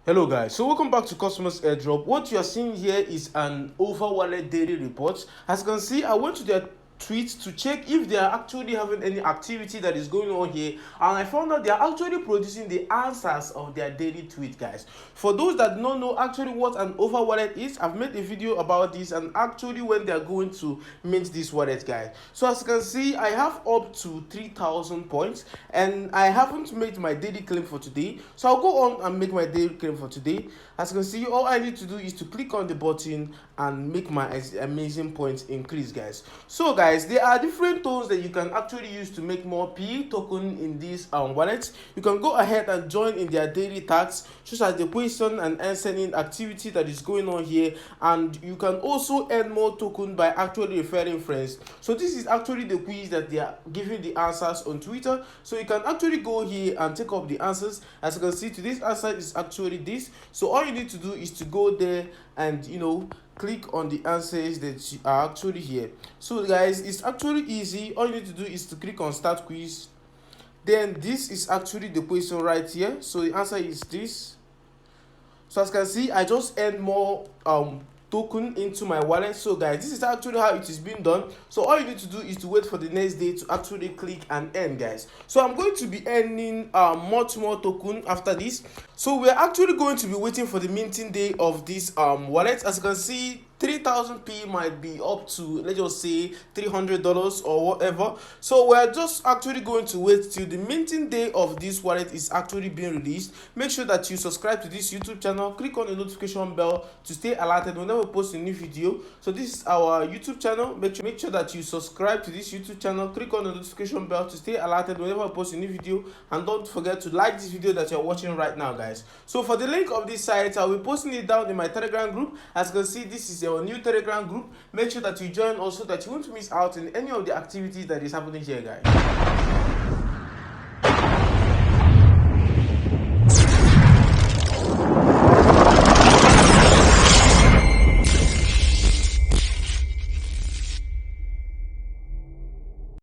Hello guys, so welcome back to Customers Airdrop. What you are seeing here is an over wallet daily report. As you can see, I went to their tweets to check if they are actually having any activity that is going on here, and I found out they are actually producing the answers of their daily tweet, guys. For those that don't know actually what an over wallet is, I've made a video about this and actually when they are going to mint this wallet, guys. So as you can see, I have up to 3,000 points and I haven't made my daily claim for today, so I'll go on and make my daily claim for today. As you can see, all I need to do is to click on the button and make my amazing points increase, guys. So guys, there are different tools that you can actually use to make more PE token in these wallets. You can go ahead and join in their daily tasks, such as the question and answering activity that is going on here, and you can also earn more token by actually referring friends. So this is actually the quiz that they are giving the answers on Twitter, so you can actually go here and take up the answers. As you can see, today's answer is actually this. So all you need to do is to go there and click on the answers that are actually here. So guys, it's actually easy. All you need to do is to click on start quiz. Then this is actually the question right here. So the answer is this. So as you can see, I just earned more token into my wallet. So guys, this is actually how it is being done. So all you need to do is to wait for the next day to actually click and earn, guys. So I'm going to be earning much more token after this. So we're actually going to be waiting for the minting day of this wallet. As you can see, 3,000 P might be up to, let's just say, $300 or whatever. So we're just actually going to wait till the minting day of this wallet is actually being released. Make sure that you subscribe to this YouTube channel, click on the notification bell to stay alerted whenever we post a new video. So this is our YouTube channel. Make sure that you subscribe to this YouTube channel, click on the notification bell to stay alerted whenever I post a new video, and don't forget to like this video that you're watching right now, guys. So for the link of this site, I'll be posting it down in my Telegram group. As you can see, this is our new Telegram group. Make sure that you join also, that you won't miss out in any of the activities that is happening here, guys.